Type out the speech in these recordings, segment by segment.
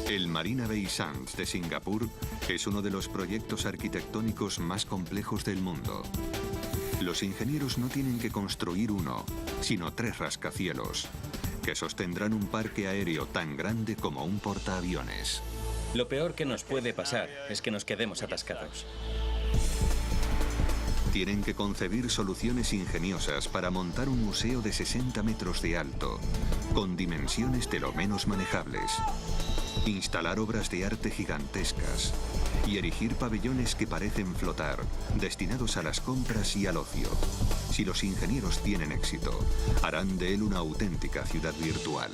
El Marina Bay Sands de Singapur es uno de los proyectos arquitectónicos más complejos del mundo. Los ingenieros no tienen que construir uno, sino 3 rascacielos, que sostendrán un parque aéreo tan grande como un portaaviones. Lo peor que nos puede pasar es que nos quedemos atascados. Tienen que concebir soluciones ingeniosas para montar un museo de 60 metros de alto, con dimensiones de lo menos manejables, instalar obras de arte gigantescas y erigir pabellones que parecen flotar, destinados a las compras y al ocio. Si los ingenieros tienen éxito, harán de él una auténtica ciudad virtual.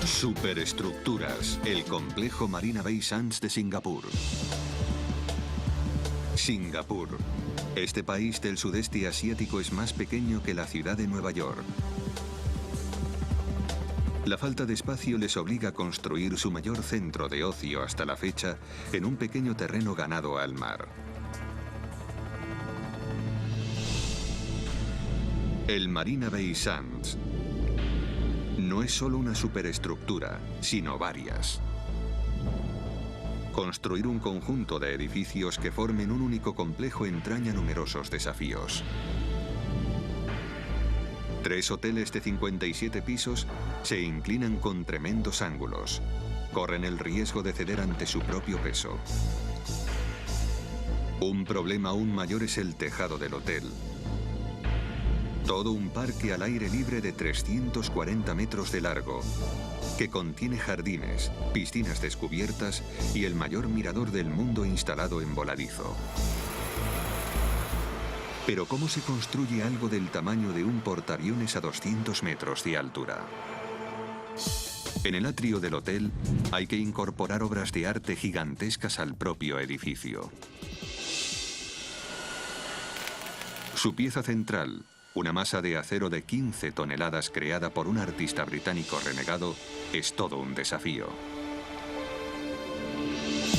Superestructuras, el complejo Marina Bay Sands de Singapur. Singapur. Este país del sudeste asiático es más pequeño que la ciudad de Nueva York. La falta de espacio les obliga a construir su mayor centro de ocio hasta la fecha en un pequeño terreno ganado al mar. El Marina Bay Sands no es solo una superestructura, sino varias. Construir un conjunto de edificios que formen un único complejo entraña numerosos desafíos. 3 hoteles de 57 pisos se inclinan con tremendos ángulos. Corren el riesgo de ceder ante su propio peso. Un problema aún mayor es el tejado del hotel. Todo un parque al aire libre de 340 metros de largo, que contiene jardines, piscinas descubiertas y el mayor mirador del mundo instalado en voladizo. Pero ¿cómo se construye algo del tamaño de un portaaviones a 200 metros de altura? En el atrio del hotel hay que incorporar obras de arte gigantescas al propio edificio. Su pieza central, una masa de acero de 15 toneladas creada por un artista británico renegado, es todo un desafío.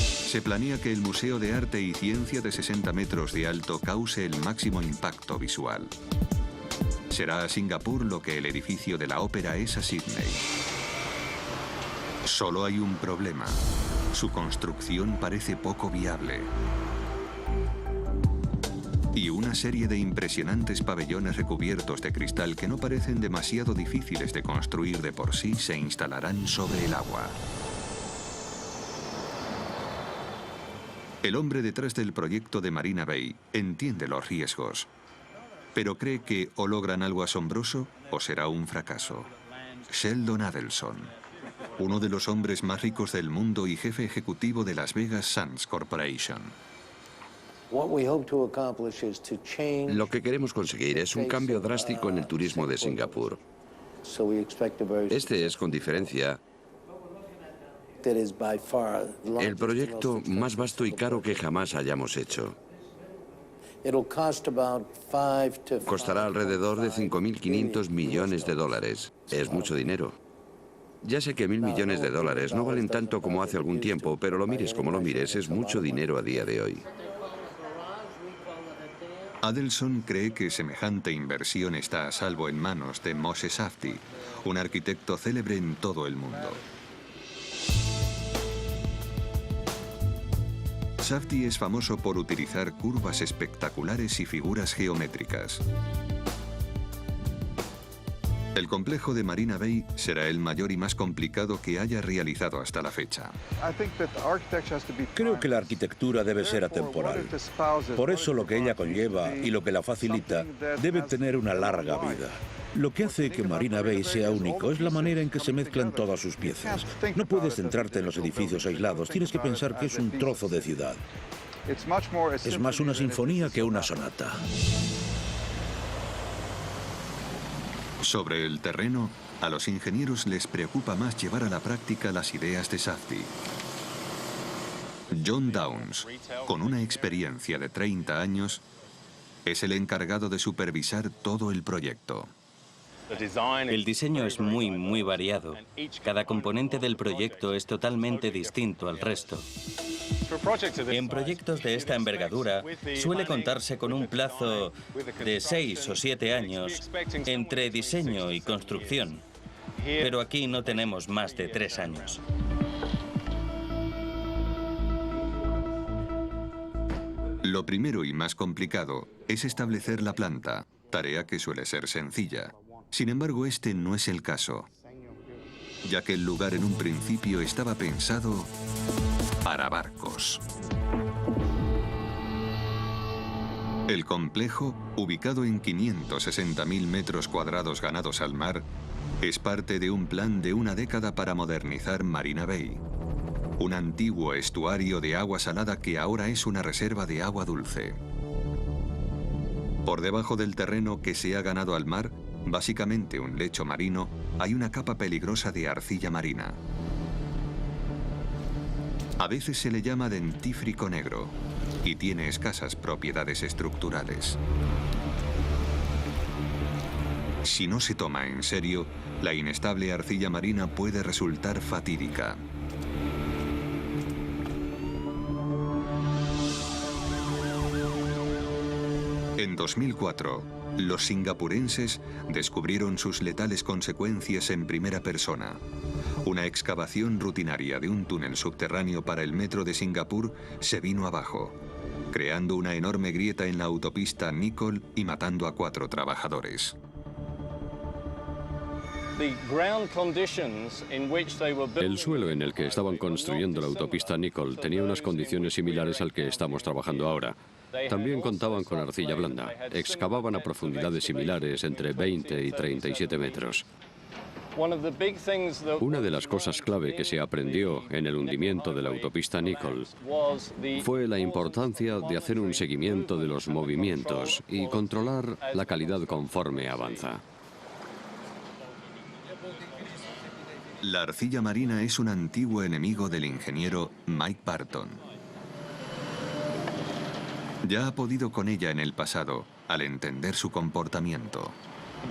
Se planea que el Museo de Arte y Ciencia de 60 metros de alto cause el máximo impacto visual. Será a Singapur lo que el edificio de la ópera es a Sydney. Solo hay un problema. Su construcción parece poco viable. Y una serie de impresionantes pabellones recubiertos de cristal que no parecen demasiado difíciles de construir de por sí se instalarán sobre el agua. El hombre detrás del proyecto de Marina Bay entiende los riesgos, pero cree que o logran algo asombroso o será un fracaso. Sheldon Adelson, uno de los hombres más ricos del mundo y jefe ejecutivo de Las Vegas Sands Corporation. Lo que queremos conseguir es un cambio drástico en el turismo de Singapur. Este es, con diferencia, el proyecto más vasto y caro que jamás hayamos hecho. Costará alrededor de 5.500 millones de dólares. Es mucho dinero. Ya sé que 1.000 millones de dólares no valen tanto como hace algún tiempo, pero lo mires como lo mires, es mucho dinero a día de hoy. Adelson cree que semejante inversión está a salvo en manos de Moshe Safdie, un arquitecto célebre en todo el mundo. Safdie es famoso por utilizar curvas espectaculares y figuras geométricas. El complejo de Marina Bay será el mayor y más complicado que haya realizado hasta la fecha. Creo que la arquitectura debe ser atemporal. Por eso lo que ella conlleva y lo que la facilita debe tener una larga vida. Lo que hace que Marina Bay sea único es la manera en que se mezclan todas sus piezas. No puedes centrarte en los edificios aislados, tienes que pensar que es un trozo de ciudad. Es más una sinfonía que una sonata. Sobre el terreno, a los ingenieros les preocupa más llevar a la práctica las ideas de Safdie. John Downs, con una experiencia de 30 años, es el encargado de supervisar todo el proyecto. El diseño es muy variado. Cada componente del proyecto es totalmente distinto al resto. En proyectos de esta envergadura suele contarse con un plazo de 6 o 7 años entre diseño y construcción, pero aquí no tenemos más de 3 años. Lo primero y más complicado es establecer la planta, tarea que suele ser sencilla. Sin embargo, este no es el caso, ya que el lugar en un principio estaba pensado para barcos. El complejo, ubicado en 560.000 metros cuadrados ganados al mar, es parte de un plan de una década para modernizar Marina Bay, un antiguo estuario de agua salada que ahora es una reserva de agua dulce. Por debajo del terreno que se ha ganado al mar, básicamente un lecho marino, hay una capa peligrosa de arcilla marina. A veces se le llama dentífrico negro y tiene escasas propiedades estructurales. Si no se toma en serio, la inestable arcilla marina puede resultar fatídica. En 2004, los singapurenses descubrieron sus letales consecuencias en primera persona. Una excavación rutinaria de un túnel subterráneo para el metro de Singapur se vino abajo, creando una enorme grieta en la autopista Nicol y matando a 4 trabajadores. El suelo en el que estaban construyendo la autopista Nicol tenía unas condiciones similares al que estamos trabajando ahora. También contaban con arcilla blanda. Excavaban a profundidades similares entre 20 y 37 metros. Una de las cosas clave que se aprendió en el hundimiento de la autopista Nicol fue la importancia de hacer un seguimiento de los movimientos y controlar la calidad conforme avanza. La arcilla marina es un antiguo enemigo del ingeniero Mike Barton. Ya ha podido con ella en el pasado, al entender su comportamiento.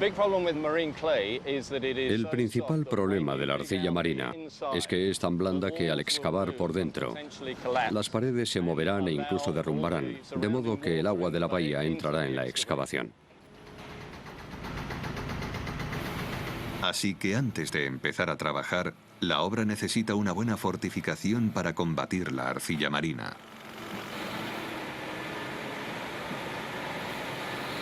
El principal problema de la arcilla marina es que es tan blanda que al excavar por dentro, las paredes se moverán e incluso derrumbarán, de modo que el agua de la bahía entrará en la excavación. Así que antes de empezar a trabajar, la obra necesita una buena fortificación para combatir la arcilla marina.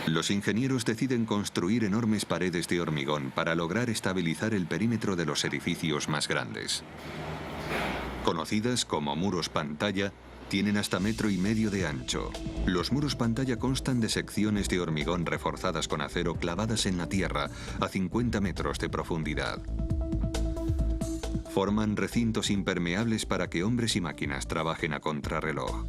Los ingenieros deciden construir enormes paredes de hormigón para lograr estabilizar el perímetro de los edificios más grandes. Conocidas como muros pantalla, tienen hasta 1,5 metros de ancho. Los muros pantalla constan de secciones de hormigón reforzadas con acero clavadas en la tierra a 50 metros de profundidad. Forman recintos impermeables para que hombres y máquinas trabajen a contrarreloj.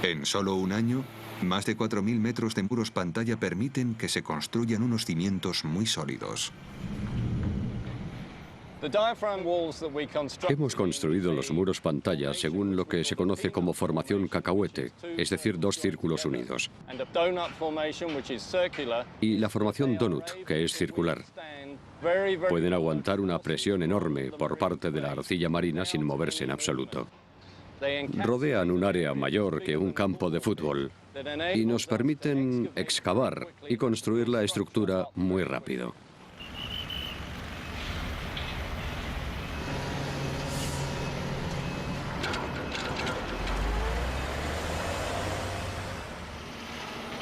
En solo un año, más de 4.000 metros de muros pantalla permiten que se construyan unos cimientos muy sólidos. Hemos construido los muros pantalla según lo que se conoce como formación cacahuete, es decir, 2 círculos unidos, y la formación donut, que es circular. Pueden aguantar una presión enorme por parte de la arcilla marina sin moverse en absoluto. Rodean un área mayor que un campo de fútbol y nos permiten excavar y construir la estructura muy rápido.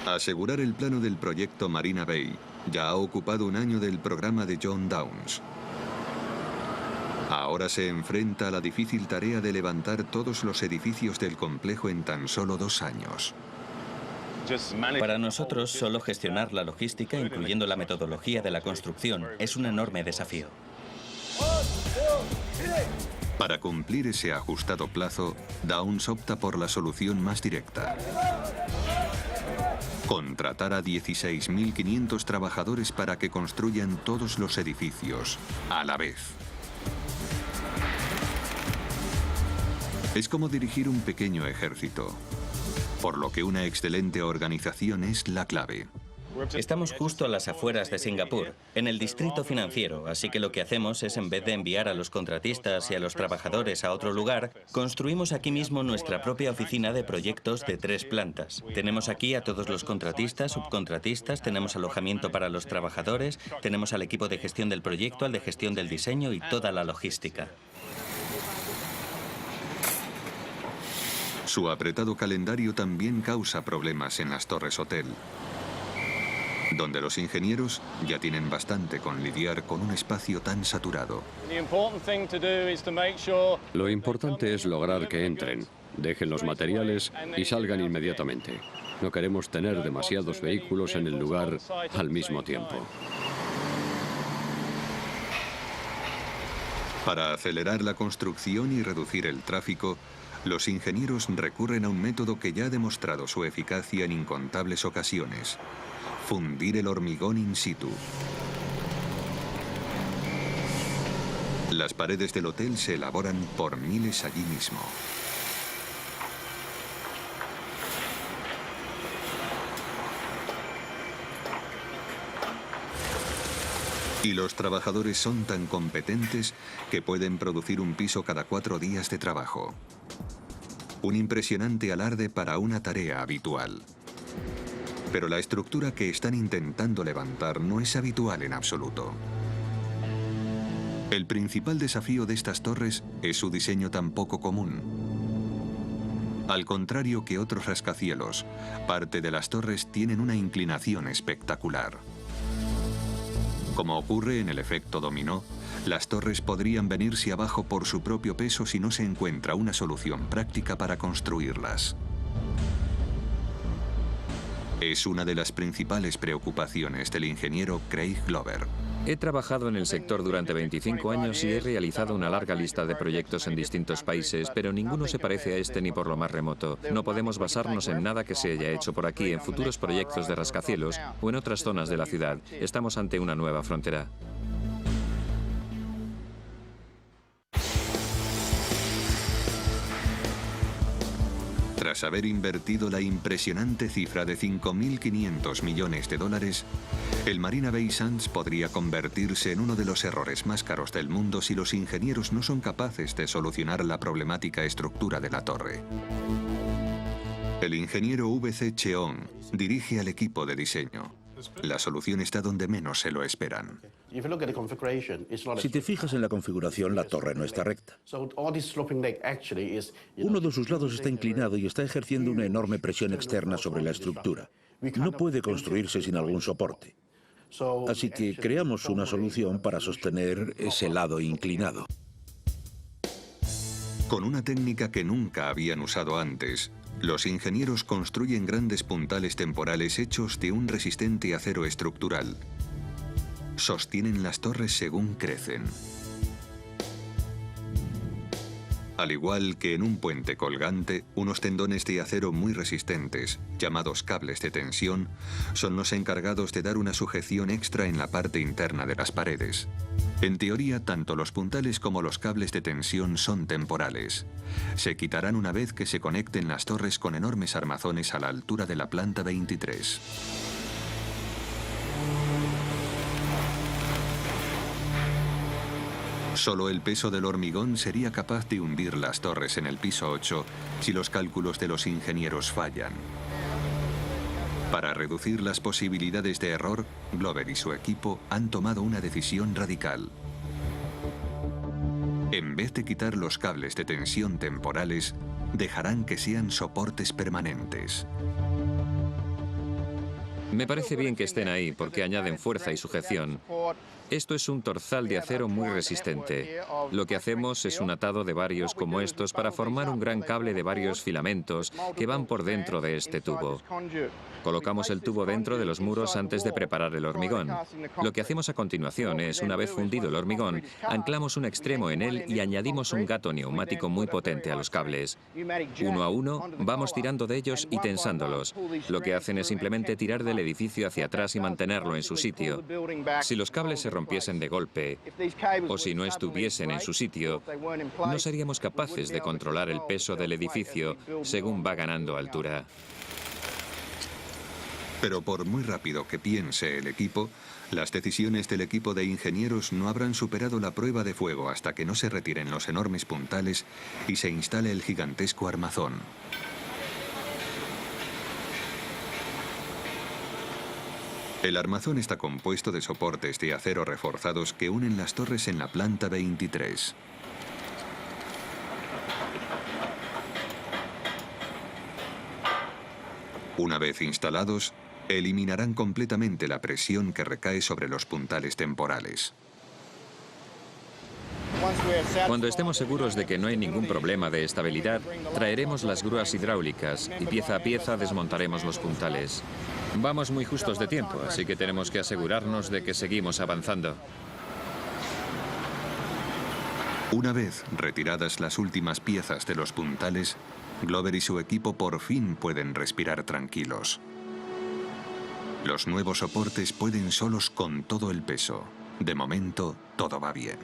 Asegurar el plano del proyecto Marina Bay ya ha ocupado un año del programa de John Downes. Ahora se enfrenta a la difícil tarea de levantar todos los edificios del complejo en tan solo 2 años. Para nosotros, solo gestionar la logística, incluyendo la metodología de la construcción, es un enorme desafío. Para cumplir ese ajustado plazo, Downes opta por la solución más directa: contratar a 16.500 trabajadores para que construyan todos los edificios a la vez. Es como dirigir un pequeño ejército. por lo que una excelente organización es la clave. Estamos justo a las afueras de Singapur, en el distrito financiero, así que lo que hacemos es, en vez de enviar a los contratistas y a los trabajadores a otro lugar, construimos aquí mismo nuestra propia oficina de proyectos de 3 plantas. Tenemos aquí a todos los contratistas, subcontratistas, tenemos alojamiento para los trabajadores, tenemos al equipo de gestión del proyecto, al de gestión del diseño y toda la logística. Su apretado calendario también causa problemas en las torres hotel, donde los ingenieros ya tienen bastante con lidiar con un espacio tan saturado. Lo importante es lograr que entren, dejen los materiales y salgan inmediatamente. No queremos tener demasiados vehículos en el lugar al mismo tiempo. Para acelerar la construcción y reducir el tráfico, los ingenieros recurren a un método que ya ha demostrado su eficacia en incontables ocasiones: fundir el hormigón in situ. Las paredes del hotel se elaboran por miles allí mismo. Y los trabajadores son tan competentes que pueden producir un piso cada 4 días de trabajo. Un impresionante alarde para una tarea habitual. Pero la estructura que están intentando levantar no es habitual en absoluto. El principal desafío de estas torres es su diseño tan poco común. Al contrario que otros rascacielos, parte de las torres tienen una inclinación espectacular. Como ocurre en el efecto dominó, las torres podrían venirse abajo por su propio peso si no se encuentra una solución práctica para construirlas. Es una de las principales preocupaciones del ingeniero Craig Glover. He trabajado en el sector durante 25 años y he realizado una larga lista de proyectos en distintos países, pero ninguno se parece a este ni por lo más remoto. No podemos basarnos en nada que se haya hecho por aquí en futuros proyectos de rascacielos o en otras zonas de la ciudad. Estamos ante una nueva frontera. Tras haber invertido la impresionante cifra de 5.500 millones de dólares, el Marina Bay Sands podría convertirse en uno de los errores más caros del mundo si los ingenieros no son capaces de solucionar la problemática estructura de la torre. El ingeniero V.C. Cheong dirige al equipo de diseño. La solución está donde menos se lo esperan. Si te fijas en la configuración, la torre no está recta. Uno de sus lados está inclinado y está ejerciendo una enorme presión externa sobre la estructura. No puede construirse sin algún soporte. Así que creamos una solución para sostener ese lado inclinado. Con una técnica que nunca habían usado antes, los ingenieros construyen grandes puntales temporales hechos de un resistente acero estructural. Sostienen las torres según crecen. Al igual que en un puente colgante, unos tendones de acero muy resistentes, llamados cables de tensión, son los encargados de dar una sujeción extra en la parte interna de las paredes. En teoría, tanto los puntales como los cables de tensión son temporales. Se quitarán una vez que se conecten las torres con enormes armazones a la altura de la planta 23. Solo el peso del hormigón sería capaz de hundir las torres en el piso 8 si los cálculos de los ingenieros fallan. Para reducir las posibilidades de error, Glover y su equipo han tomado una decisión radical. En vez de quitar los cables de tensión temporales, dejarán que sean soportes permanentes. Me parece bien que estén ahí porque añaden fuerza y sujeción. Esto es un torzal de acero muy resistente. Lo que hacemos es un atado de varios como estos para formar un gran cable de varios filamentos que van por dentro de este tubo. Colocamos el tubo dentro de los muros antes de preparar el hormigón. Lo que hacemos a continuación es, una vez fundido el hormigón, anclamos un extremo en él y añadimos un gato neumático muy potente a los cables. Uno a uno, vamos tirando de ellos y tensándolos. Lo que hacen es simplemente tirar del edificio hacia atrás y mantenerlo en su sitio. Si los cables se rompen rompiesen de golpe o si no estuviesen en su sitio, no seríamos capaces de controlar el peso del edificio según va ganando altura. Pero por muy rápido que piense el equipo, las decisiones del equipo de ingenieros no habrán superado la prueba de fuego hasta que no se retiren los enormes puntales y se instale el gigantesco armazón. El armazón está compuesto de soportes de acero reforzados que unen las torres en la planta 23. Una vez instalados, eliminarán completamente la presión que recae sobre los puntales temporales. Cuando estemos seguros de que no hay ningún problema de estabilidad, traeremos las grúas hidráulicas y pieza a pieza desmontaremos los puntales. Vamos muy justos de tiempo, así que tenemos que asegurarnos de que seguimos avanzando. Una vez retiradas las últimas piezas de los puntales, Glover y su equipo por fin pueden respirar tranquilos. Los nuevos soportes pueden solos con todo el peso. De momento, todo va bien.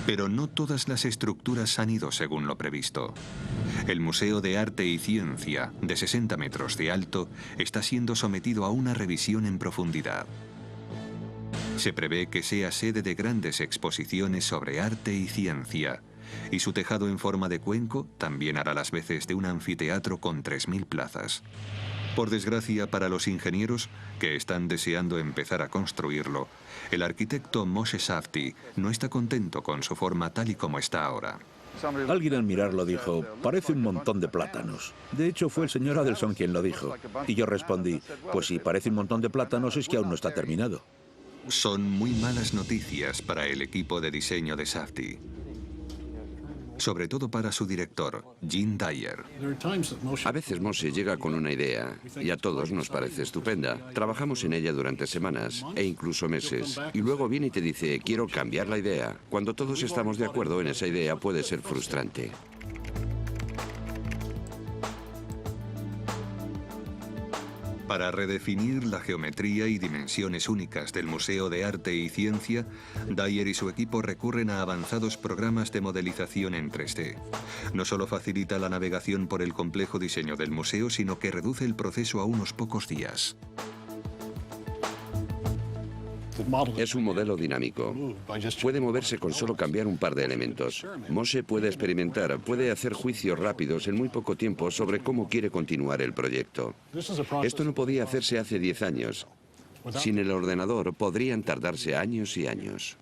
Pero no todas las estructuras han ido según lo previsto. El Museo de Arte y Ciencia, de 60 metros de alto, está siendo sometido a una revisión en profundidad. Se prevé que sea sede de grandes exposiciones sobre arte y ciencia, y su tejado en forma de cuenco también hará las veces de un anfiteatro con 3.000 plazas. Por desgracia para los ingenieros, que están deseando empezar a construirlo, el arquitecto Moshe Safdie no está contento con su forma tal y como está ahora. Alguien al mirarlo dijo, parece un montón de plátanos. De hecho, fue el señor Adelson quien lo dijo. Y yo respondí, pues si parece un montón de plátanos es que aún no está terminado. Son muy malas noticias para el equipo de diseño de Safdie. Sobre todo para su director, Gene Dyer. A veces Moshe llega con una idea y a todos nos parece estupenda. Trabajamos en ella durante semanas e incluso meses. Y luego viene y te dice, quiero cambiar la idea. Cuando todos estamos de acuerdo en esa idea puede ser frustrante. Para redefinir la geometría y dimensiones únicas del Museo de Arte y Ciencia, Dyer y su equipo recurren a avanzados programas de modelización en 3D. No solo facilita la navegación por el complejo diseño del museo, sino que reduce el proceso a unos pocos días. Es un modelo dinámico. Puede moverse con solo cambiar un par de elementos. Moshe puede experimentar, puede hacer juicios rápidos en muy poco tiempo sobre cómo quiere continuar el proyecto. Esto no podía hacerse hace 10 años. Sin el ordenador podrían tardarse años y años.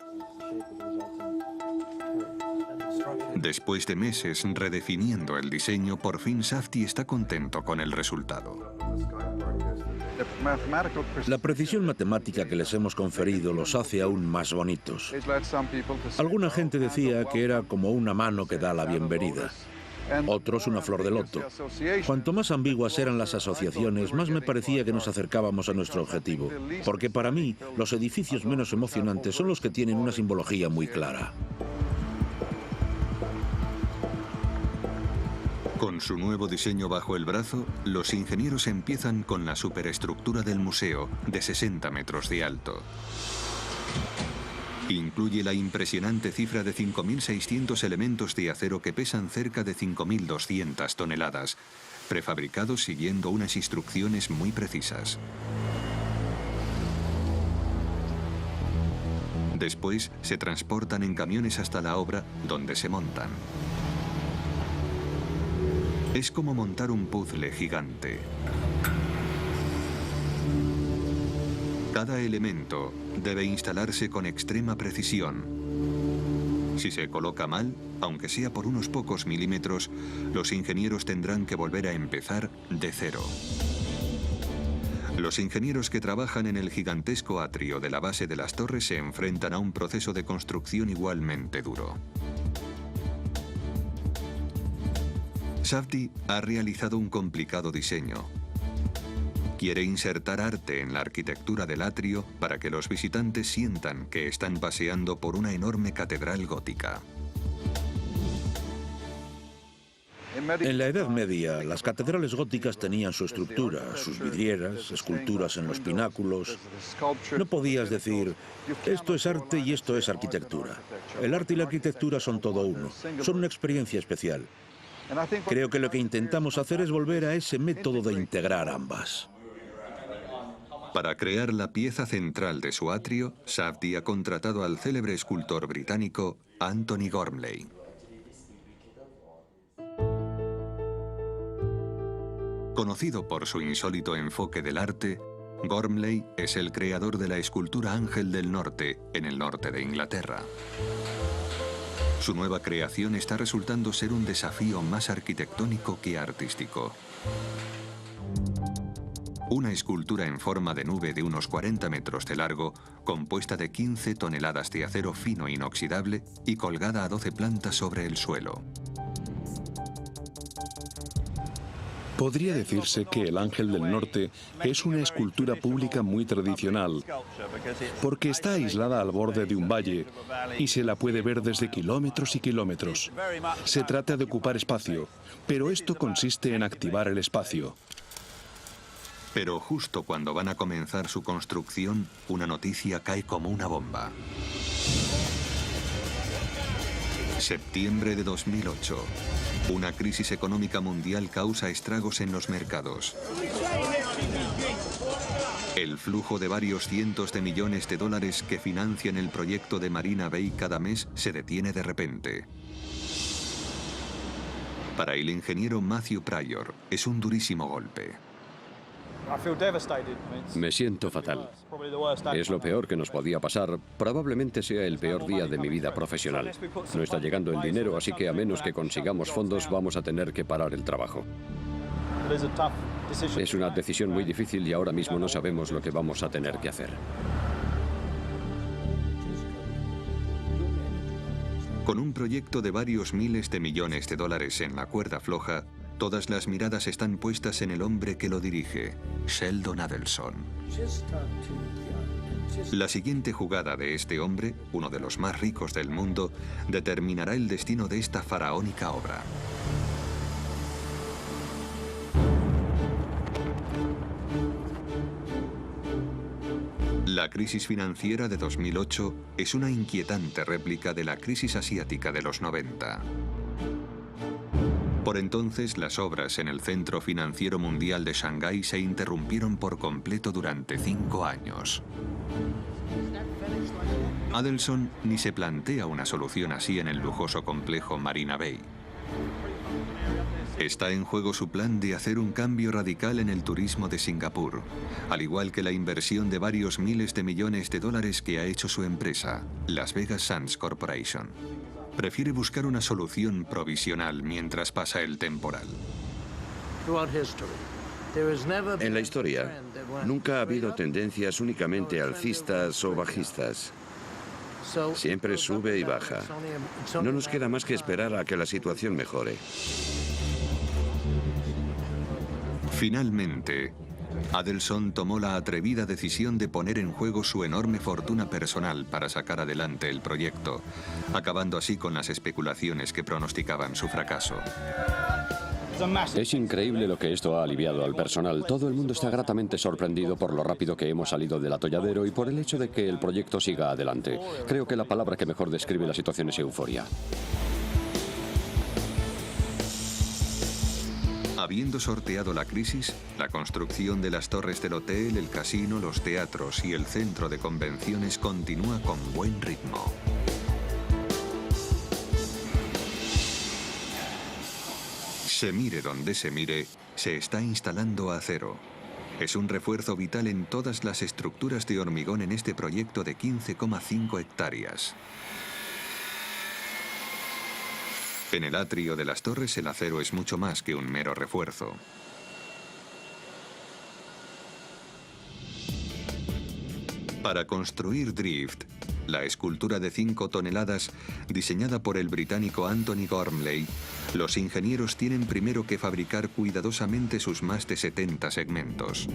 Después de meses redefiniendo el diseño, por fin Safdie está contento con el resultado. La precisión matemática que les hemos conferido los hace aún más bonitos. Alguna gente decía que era como una mano que da la bienvenida. Otros una flor de loto. Cuanto más ambiguas eran las asociaciones, más me parecía que nos acercábamos a nuestro objetivo. Porque para mí, los edificios menos emocionantes son los que tienen una simbología muy clara. Con su nuevo diseño bajo el brazo, los ingenieros empiezan con la superestructura del museo, de 60 metros de alto. Incluye la impresionante cifra de 5.600 elementos de acero que pesan cerca de 5.200 toneladas, prefabricados siguiendo unas instrucciones muy precisas. Después se transportan en camiones hasta la obra, donde se montan. Es como montar un puzzle gigante. Cada elemento debe instalarse con extrema precisión. Si se coloca mal, aunque sea por unos pocos milímetros, los ingenieros tendrán que volver a empezar de cero. Los ingenieros que trabajan en el gigantesco atrio de la base de las torres se enfrentan a un proceso de construcción igualmente duro. Safdie ha realizado un complicado diseño. Quiere insertar arte en la arquitectura del atrio para que los visitantes sientan que están paseando por una enorme catedral gótica. En la Edad Media, las catedrales góticas tenían su estructura, sus vidrieras, esculturas en los pináculos. No podías decir, esto es arte y esto es arquitectura. El arte y la arquitectura son todo uno, son una experiencia especial. Creo que lo que intentamos hacer es volver a ese método de integrar ambas. Para crear la pieza central de su atrio, Safdie ha contratado al célebre escultor británico Antony Gormley. Conocido por su insólito enfoque del arte, Gormley es el creador de la escultura Ángel del Norte, en el norte de Inglaterra. Su nueva creación está resultando ser un desafío más arquitectónico que artístico. Una escultura en forma de nube de unos 40 metros de largo, compuesta de 15 toneladas de acero fino inoxidable y colgada a 12 plantas sobre el suelo. Podría decirse que el Ángel del Norte es una escultura pública muy tradicional, porque está aislada al borde de un valle y se la puede ver desde kilómetros y kilómetros. Se trata de ocupar espacio, pero esto consiste en activar el espacio. Pero justo cuando van a comenzar su construcción, una noticia cae como una bomba. Septiembre de 2008. Una crisis económica mundial causa estragos en los mercados. El flujo de varios cientos de millones de dólares que financian el proyecto de Marina Bay cada mes se detiene de repente. Para el ingeniero Matthew Pryor, es un durísimo golpe. Me siento fatal. Es lo peor que nos podía pasar. Probablemente sea el peor día de mi vida profesional. No está llegando el dinero, así que a menos que consigamos fondos, vamos a tener que parar el trabajo. Es una decisión muy difícil y ahora mismo no sabemos lo que vamos a tener que hacer. Con un proyecto de varios miles de millones de dólares en la cuerda floja, todas las miradas están puestas en el hombre que lo dirige, Sheldon Adelson. La siguiente jugada de este hombre, uno de los más ricos del mundo, determinará el destino de esta faraónica obra. La crisis financiera de 2008 es una inquietante réplica de la crisis asiática de los 90. Por entonces, las obras en el Centro Financiero Mundial de Shanghái se interrumpieron por completo durante 5 años. Adelson ni se plantea una solución así en el lujoso complejo Marina Bay. Está en juego su plan de hacer un cambio radical en el turismo de Singapur, al igual que la inversión de varios miles de millones de dólares que ha hecho su empresa, Las Vegas Sands Corporation. Prefiere buscar una solución provisional mientras pasa el temporal. En la historia, nunca ha habido tendencias únicamente alcistas o bajistas. Siempre sube y baja. No nos queda más que esperar a que la situación mejore. Finalmente, Adelson tomó la atrevida decisión de poner en juego su enorme fortuna personal para sacar adelante el proyecto, acabando así con las especulaciones que pronosticaban su fracaso. Es increíble lo que esto ha aliviado al personal. Todo el mundo está gratamente sorprendido por lo rápido que hemos salido del atolladero y por el hecho de que el proyecto siga adelante. Creo que la palabra que mejor describe la situación es euforia. Habiendo sorteado la crisis, la construcción de las torres del hotel, el casino, los teatros y el centro de convenciones continúa con buen ritmo. Se mire donde se mire, se está instalando acero. Es un refuerzo vital en todas las estructuras de hormigón en este proyecto de 15,5 hectáreas. En el atrio de las torres el acero es mucho más que un mero refuerzo. Para construir Drift, la escultura de 5 toneladas diseñada por el británico Antony Gormley, los ingenieros tienen primero que fabricar cuidadosamente sus más de 70 segmentos.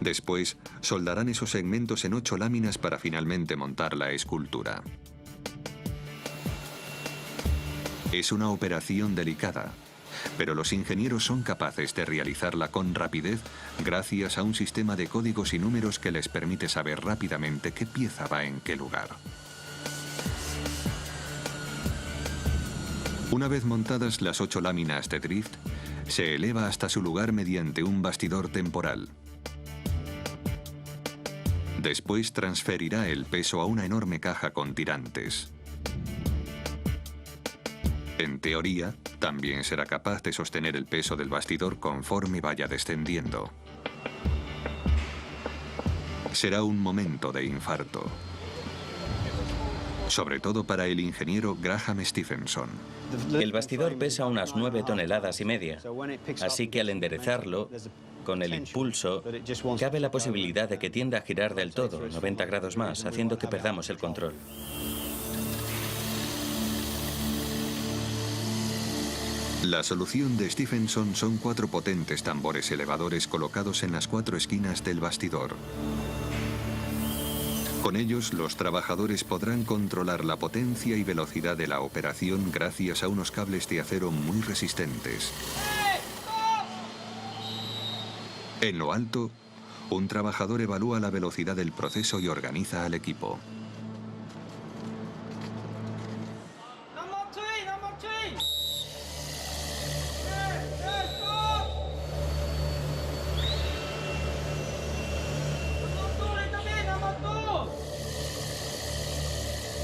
Después, soldarán esos segmentos en 8 láminas para finalmente montar la escultura. Es una operación delicada, pero los ingenieros son capaces de realizarla con rapidez gracias a un sistema de códigos y números que les permite saber rápidamente qué pieza va en qué lugar. Una vez montadas las 8 láminas de drift, se eleva hasta su lugar mediante un bastidor temporal. Después transferirá el peso a una enorme caja con tirantes. En teoría, también será capaz de sostener el peso del bastidor conforme vaya descendiendo. Será un momento de infarto. Sobre todo para el ingeniero Graham Stephenson. El bastidor pesa unas 9 toneladas y media, así que al enderezarlo, con el impulso, cabe la posibilidad de que tienda a girar del todo, 90 grados más, haciendo que perdamos el control. La solución de Stephenson son 4 potentes tambores elevadores colocados en las 4 esquinas del bastidor. Con ellos, los trabajadores podrán controlar la potencia y velocidad de la operación gracias a unos cables de acero muy resistentes. En lo alto, un trabajador evalúa la velocidad del proceso y organiza al equipo.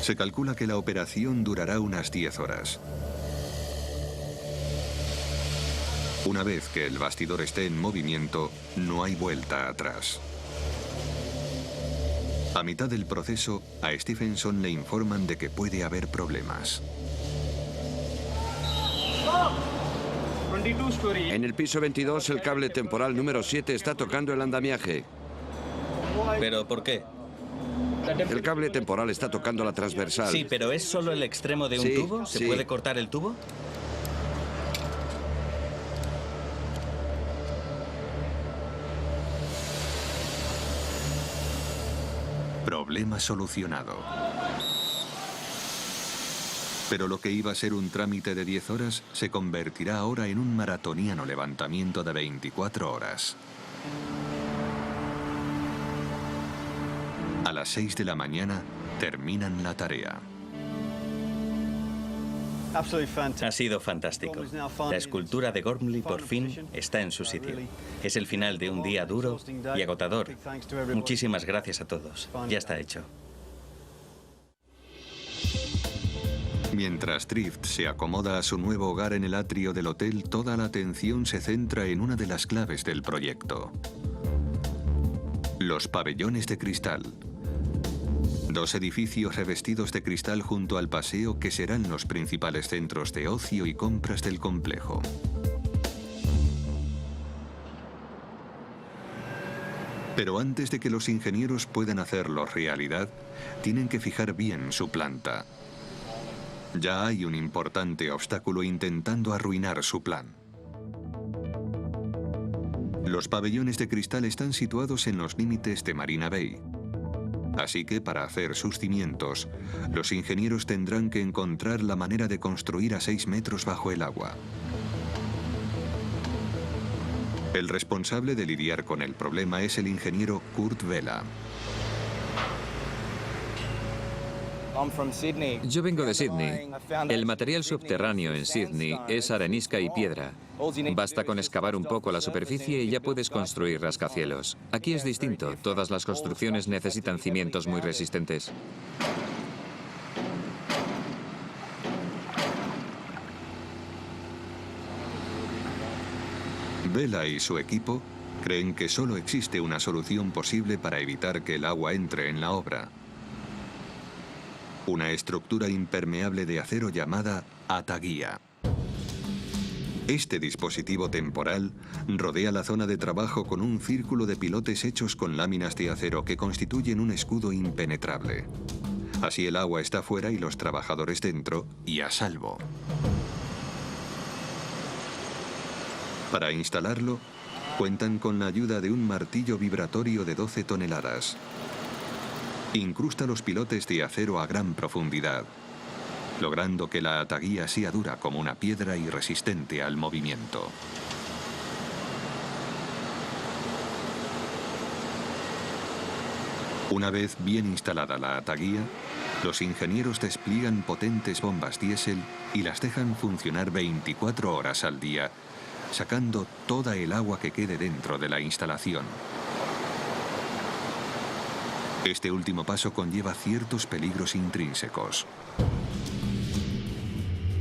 Se calcula que la operación durará unas 10 horas. Una vez que el bastidor esté en movimiento, no hay vuelta atrás. A mitad del proceso, a Stephenson le informan de que puede haber problemas. En el piso 22, el cable temporal número 7 está tocando el andamiaje. ¿Pero por qué? El cable temporal está tocando la transversal. Sí, pero ¿es solo el extremo de un Sí, tubo? ¿Se sí. puede cortar el tubo? Problema solucionado. Pero lo que iba a ser un trámite de 10 horas se convertirá ahora en un maratoniano levantamiento de 24 horas. A las 6 de la mañana terminan la tarea. Ha sido fantástico. La escultura de Gormley por fin está en su sitio. Es el final de un día duro y agotador. Muchísimas gracias a todos. Ya está hecho. Mientras Drift se acomoda a su nuevo hogar en el atrio del hotel, toda la atención se centra en una de las claves del proyecto: los pabellones de cristal. 2 edificios revestidos de cristal junto al paseo que serán los principales centros de ocio y compras del complejo. Pero antes de que los ingenieros puedan hacerlo realidad, tienen que fijar bien su planta. Ya hay un importante obstáculo intentando arruinar su plan. Los pabellones de cristal están situados en los límites de Marina Bay. Así que para hacer sus cimientos, los ingenieros tendrán que encontrar la manera de construir a 6 metros bajo el agua. El responsable de lidiar con el problema es el ingeniero Kurt Vela. Yo vengo de Sydney. El material subterráneo en Sydney es arenisca y piedra. Basta con excavar un poco la superficie y ya puedes construir rascacielos. Aquí es distinto. Todas las construcciones necesitan cimientos muy resistentes. Vela y su equipo creen que solo existe una solución posible para evitar que el agua entre en la obra: una estructura impermeable de acero llamada ataguía. Este dispositivo temporal rodea la zona de trabajo con un círculo de pilotes hechos con láminas de acero que constituyen un escudo impenetrable. Así el agua está fuera y los trabajadores dentro y a salvo. Para instalarlo, cuentan con la ayuda de un martillo vibratorio de 12 toneladas. Incrusta los pilotes de acero a gran profundidad. logrando que la ataguía sea dura como una piedra y resistente al movimiento. Una vez bien instalada la ataguía, los ingenieros despliegan potentes bombas diésel y las dejan funcionar 24 horas al día, sacando toda el agua que quede dentro de la instalación. Este último paso conlleva ciertos peligros intrínsecos.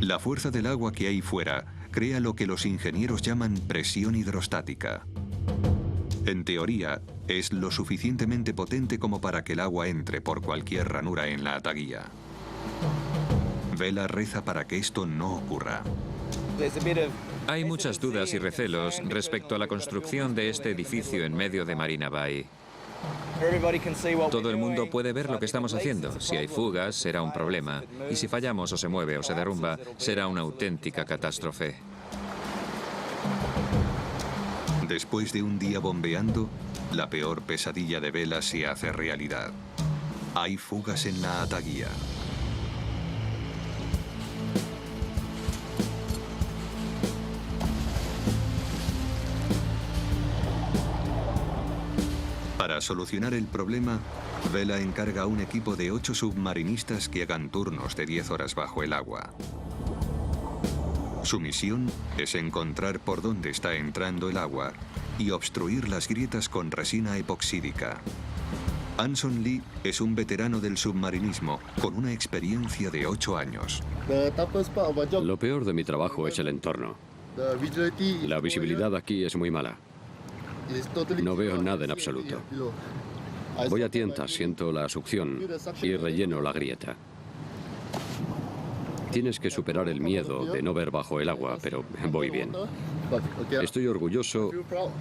La fuerza del agua que hay fuera crea lo que los ingenieros llaman presión hidrostática. En teoría, es lo suficientemente potente como para que el agua entre por cualquier ranura en la ataguía. Vela reza para que esto no ocurra. Hay muchas dudas y recelos respecto a la construcción de este edificio en medio de Marina Bay. Todo el mundo puede ver lo que estamos haciendo. Si hay fugas, será un problema. Y si fallamos o se mueve o se derrumba, será una auténtica catástrofe. Después de un día bombeando, la peor pesadilla de Vela se hace realidad. Hay fugas en la ataguía. Para solucionar el problema, Vela encarga a un equipo de 8 submarinistas que hagan turnos de 10 horas bajo el agua. Su misión es encontrar por dónde está entrando el agua y obstruir las grietas con resina epoxídica. Anson Lee es un veterano del submarinismo con una experiencia de 8 años. Lo peor de mi trabajo es el entorno. La visibilidad aquí es muy mala. No veo nada en absoluto. Voy a tientas, siento la succión y relleno la grieta. Tienes que superar el miedo de no ver bajo el agua, pero voy bien. Estoy orgulloso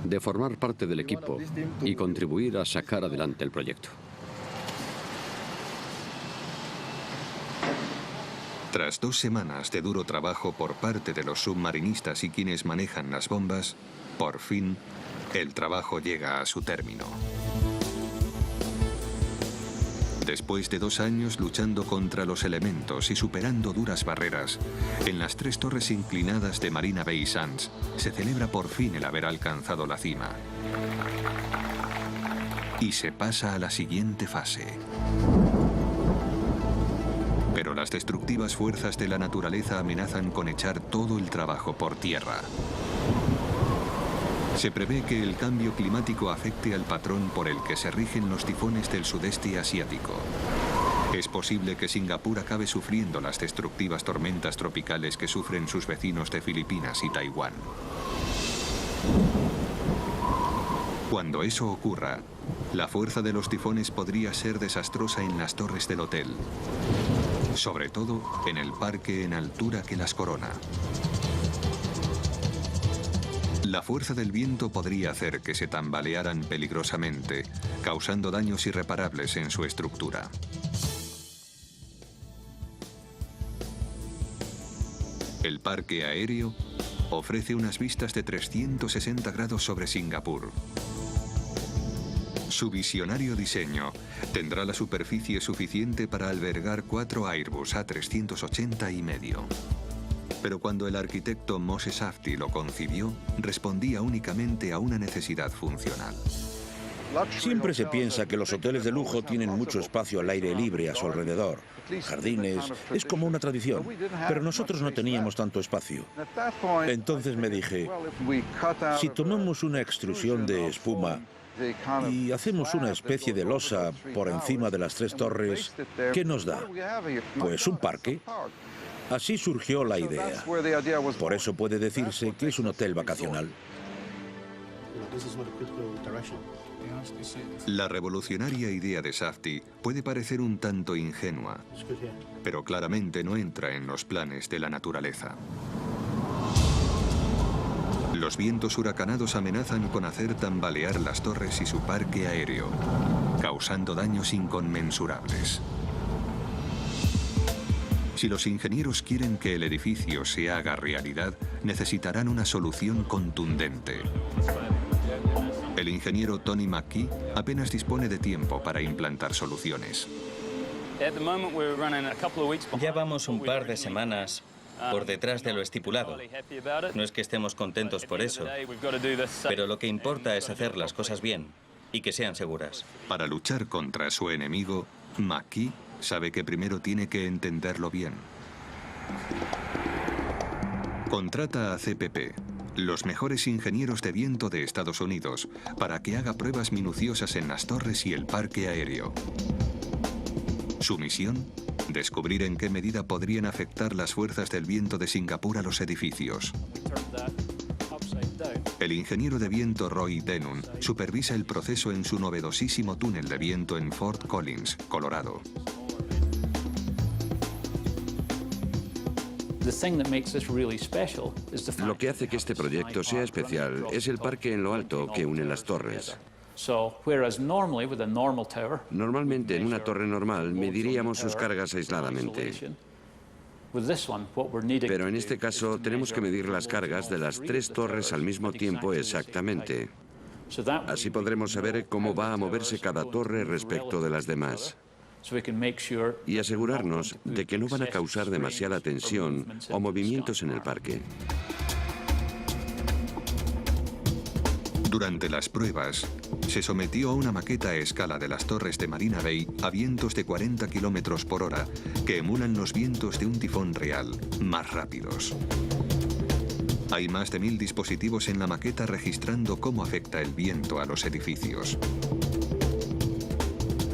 de formar parte del equipo y contribuir a sacar adelante el proyecto. Tras 2 semanas de duro trabajo por parte de los submarinistas y quienes manejan las bombas, por fin, el trabajo llega a su término. Después de 2 años luchando contra los elementos y superando duras barreras, en las 3 torres inclinadas de Marina Bay Sands se celebra por fin el haber alcanzado la cima. Y se pasa a la siguiente fase. Pero las destructivas fuerzas de la naturaleza amenazan con echar todo el trabajo por tierra. Se prevé que el cambio climático afecte al patrón por el que se rigen los tifones del sudeste asiático. Es posible que Singapur acabe sufriendo las destructivas tormentas tropicales que sufren sus vecinos de Filipinas y Taiwán. Cuando eso ocurra, la fuerza de los tifones podría ser desastrosa en las torres del hotel, sobre todo en el parque en altura que las corona. La fuerza del viento podría hacer que se tambalearan peligrosamente, causando daños irreparables en su estructura. El parque aéreo ofrece unas vistas de 360 grados sobre Singapur. Su visionario diseño tendrá la superficie suficiente para albergar 4 Airbus A380 y medio. Pero cuando el arquitecto Moshe Safdie lo concibió, respondía únicamente a una necesidad funcional. Siempre se piensa que los hoteles de lujo tienen mucho espacio al aire libre a su alrededor. Jardines, es como una tradición. Pero nosotros no teníamos tanto espacio. Entonces me dije, si tomamos una extrusión de espuma y hacemos una especie de losa por encima de las 3 torres, ¿qué nos da? Pues un parque. Así surgió la idea. Por eso puede decirse que es un hotel vacacional. La revolucionaria idea de Safdie puede parecer un tanto ingenua, pero claramente no entra en los planes de la naturaleza. Los vientos huracanados amenazan con hacer tambalear las torres y su parque aéreo, causando daños inconmensurables. Si los ingenieros quieren que el edificio se haga realidad, necesitarán una solución contundente. El ingeniero Tony McKee apenas dispone de tiempo para implantar soluciones. Ya vamos un par de semanas por detrás de lo estipulado. No es que estemos contentos por eso, pero lo que importa es hacer las cosas bien y que sean seguras. Para luchar contra su enemigo, McKee sabe que primero tiene que entenderlo bien. Contrata a CPP, los mejores ingenieros de viento de Estados Unidos, para que haga pruebas minuciosas en las torres y el parque aéreo. Su misión: descubrir en qué medida podrían afectar las fuerzas del viento de Singapur a los edificios. El ingeniero de viento Roy Denun supervisa el proceso en su novedosísimo túnel de viento en Fort Collins, Colorado. Lo que hace que este proyecto sea especial es el parque en lo alto que une las torres. Normalmente en una torre normal mediríamos sus cargas aisladamente. Pero en este caso tenemos que medir las cargas de las 3 torres al mismo tiempo exactamente. Así podremos saber cómo va a moverse cada torre respecto de las demás. Y asegurarnos de que no van a causar demasiada tensión o movimientos en el parque. Durante las pruebas, se sometió a una maqueta a escala de las torres de Marina Bay a vientos de 40 km por hora que emulan los vientos de un tifón real, más rápidos. Hay más de 1000 dispositivos en la maqueta registrando cómo afecta el viento a los edificios.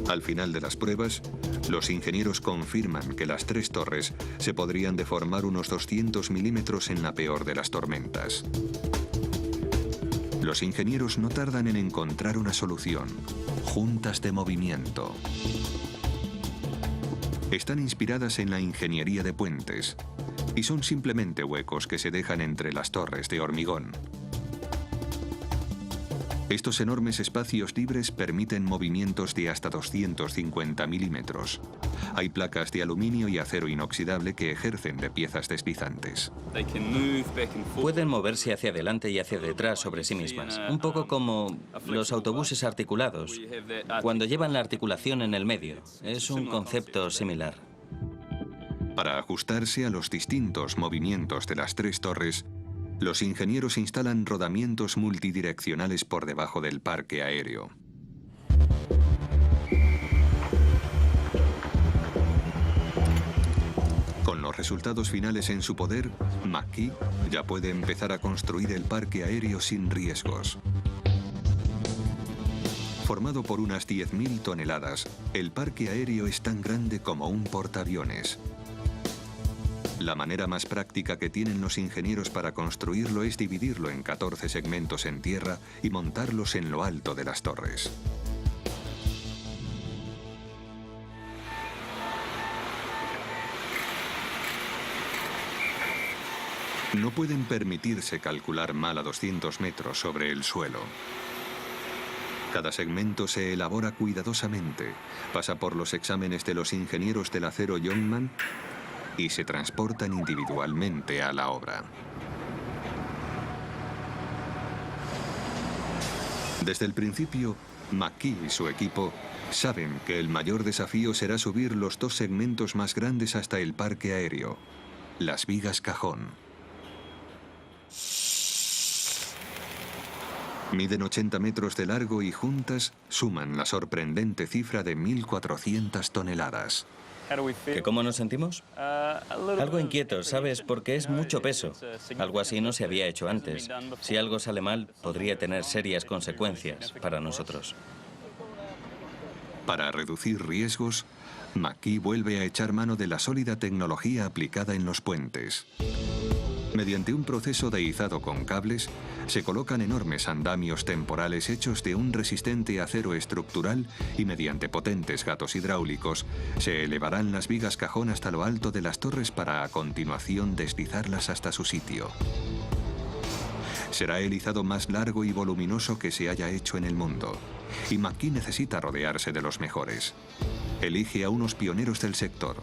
Al final de las pruebas, los ingenieros confirman que las 3 torres se podrían deformar unos 200 milímetros en la peor de las tormentas. Los ingenieros no tardan en encontrar una solución: juntas de movimiento. Están inspiradas en la ingeniería de puentes y son simplemente huecos que se dejan entre las torres de hormigón. Estos enormes espacios libres permiten movimientos de hasta 250 milímetros. Hay placas de aluminio y acero inoxidable que ejercen de piezas deslizantes. Pueden moverse hacia adelante y hacia detrás sobre sí mismas, un poco como los autobuses articulados, cuando llevan la articulación en el medio. Es un concepto similar. Para ajustarse a los distintos movimientos de las 3 torres, los ingenieros instalan rodamientos multidireccionales por debajo del parque aéreo. Con los resultados finales en su poder, McKee ya puede empezar a construir el parque aéreo sin riesgos. Formado por unas 10.000 toneladas, el parque aéreo es tan grande como un portaaviones. La manera más práctica que tienen los ingenieros para construirlo es dividirlo en 14 segmentos en tierra y montarlos en lo alto de las torres. No pueden permitirse calcular mal a 200 metros sobre el suelo. Cada segmento se elabora cuidadosamente, pasa por los exámenes de los ingenieros del acero Youngman y se transportan individualmente a la obra. Desde el principio, McKee y su equipo saben que el mayor desafío será subir los 2 segmentos más grandes hasta el parque aéreo, las vigas cajón. Miden 80 metros de largo y juntas suman la sorprendente cifra de 1.400 toneladas. ¿Que cómo nos sentimos? Algo inquietos, ¿sabes? Porque es mucho peso. Algo así no se había hecho antes. Si algo sale mal, podría tener serias consecuencias para nosotros. Para reducir riesgos, McKee vuelve a echar mano de la sólida tecnología aplicada en los puentes. Mediante un proceso de izado con cables, se colocan enormes andamios temporales hechos de un resistente acero estructural y mediante potentes gatos hidráulicos se elevarán las vigas cajón hasta lo alto de las torres para a continuación deslizarlas hasta su sitio. Será el izado más largo y voluminoso que se haya hecho en el mundo, y McKee necesita rodearse de los mejores. Elige a unos pioneros del sector,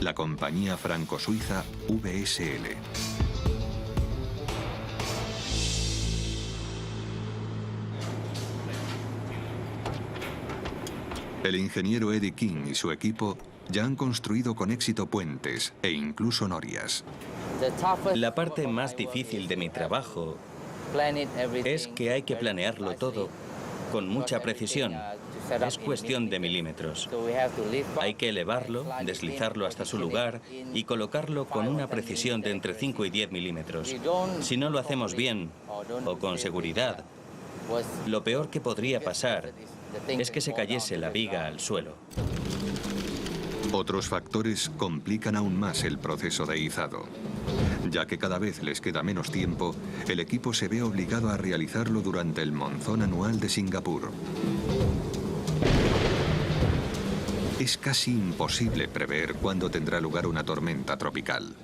la compañía franco-suiza VSL. El ingeniero Eddie King y su equipo Ya han construido con éxito puentes e incluso norias. La parte más difícil de mi trabajo es que hay que planearlo todo con mucha precisión. Es cuestión de milímetros. Hay que elevarlo, deslizarlo hasta su lugar y colocarlo con una precisión de entre 5 y 10 milímetros. Si no lo hacemos bien o con seguridad, lo peor que podría pasar es que se cayese la viga al suelo. Otros factores complican aún más el proceso de izado. Ya que cada vez les queda menos tiempo, el equipo se ve obligado a realizarlo durante el monzón anual de Singapur. Es casi imposible prever cuándo tendrá lugar una tormenta tropical.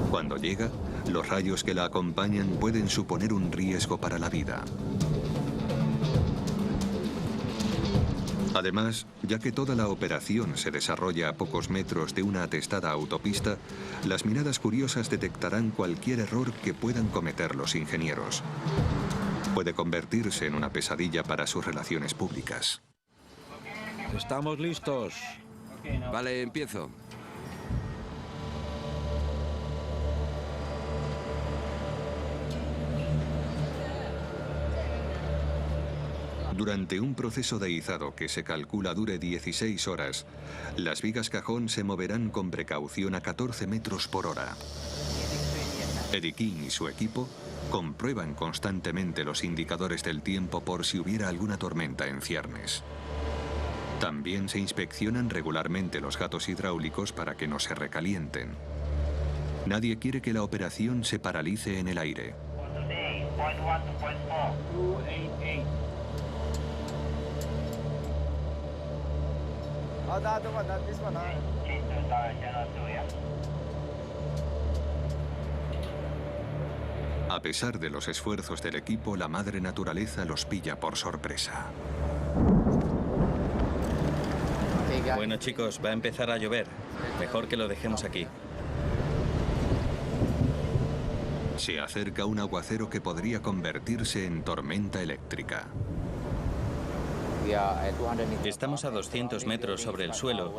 Cuando llega, los rayos que la acompañan pueden suponer un riesgo para la vida. Además, ya que toda la operación se desarrolla a pocos metros de una atestada autopista, las miradas curiosas detectarán cualquier error que puedan cometer los ingenieros. Puede convertirse en una pesadilla para sus relaciones públicas. Estamos listos. Vale, empiezo. Durante un proceso de izado que se calcula dure 16 horas, las vigas cajón se moverán con precaución a 14 metros por hora. Eddie King y su equipo comprueban constantemente los indicadores del tiempo por si hubiera alguna tormenta en ciernes. También se inspeccionan regularmente los gatos hidráulicos para que no se recalienten. Nadie quiere que la operación se paralice en el aire. A pesar de los esfuerzos del equipo, la madre naturaleza los pilla por sorpresa. Bueno, chicos, va a empezar a llover. Mejor que lo dejemos aquí. Se acerca un aguacero que podría convertirse en tormenta eléctrica. Estamos a 200 metros sobre el suelo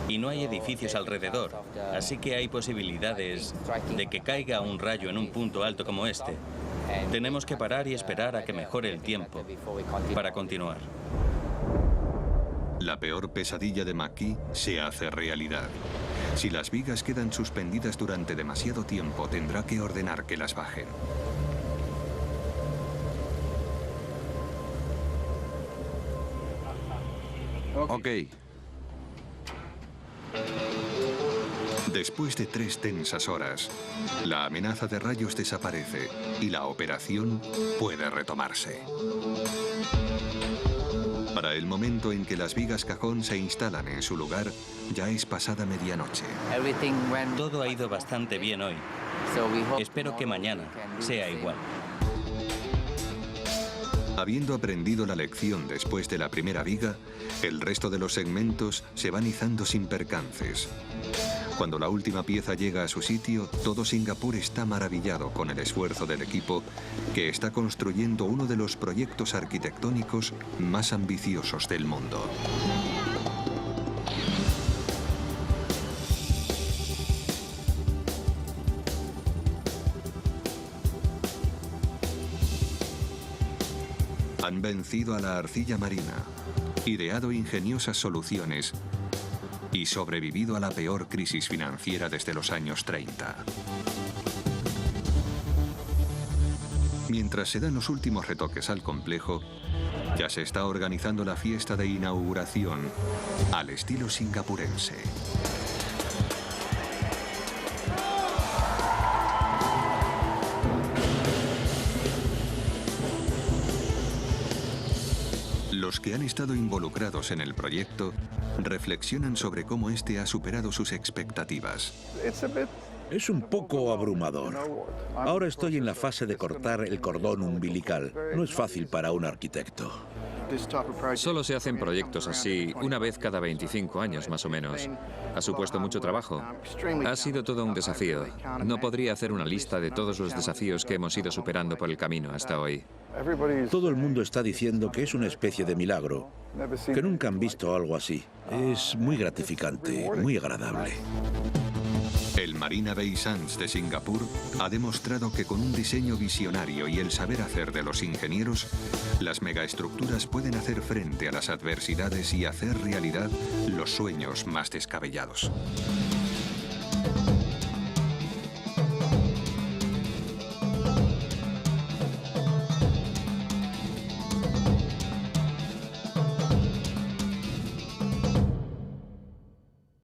y no hay edificios alrededor, así que hay posibilidades de que caiga un rayo en un punto alto como este. Tenemos que parar y esperar a que mejore el tiempo para continuar. La peor pesadilla de McKee se hace realidad. Si las vigas quedan suspendidas durante demasiado tiempo, tendrá que ordenar que las bajen. Ok. Después de 3 tensas horas, la amenaza de rayos desaparece y la operación puede retomarse. Para el momento en que las vigas cajón se instalan en su lugar, ya es pasada medianoche. Todo ha ido bastante bien hoy. Espero que mañana sea igual. Habiendo aprendido la lección después de la primera viga, el resto de los segmentos se van izando sin percances. Cuando la última pieza llega a su sitio, todo Singapur está maravillado con el esfuerzo del equipo que está construyendo uno de los proyectos arquitectónicos más ambiciosos del mundo. Han vencido a la arcilla marina, ideado ingeniosas soluciones y sobrevivido a la peor crisis financiera desde los años 30. Mientras se dan los últimos retoques al complejo, ya se está organizando la fiesta de inauguración al estilo singapurense. Los que han estado involucrados en el proyecto reflexionan sobre cómo este ha superado sus expectativas. Es un poco abrumador. Ahora estoy en la fase de cortar el cordón umbilical. No es fácil para un arquitecto. Solo se hacen proyectos así una vez cada 25 años, más o menos. Ha supuesto mucho trabajo. Ha sido todo un desafío. No podría hacer una lista de todos los desafíos que hemos ido superando por el camino hasta hoy. Todo el mundo está diciendo que es una especie de milagro, que nunca han visto algo así. Es muy gratificante, muy agradable. El Marina Bay Sands de Singapur ha demostrado que con un diseño visionario y el saber hacer de los ingenieros, las megaestructuras pueden hacer frente a las adversidades y hacer realidad los sueños más descabellados.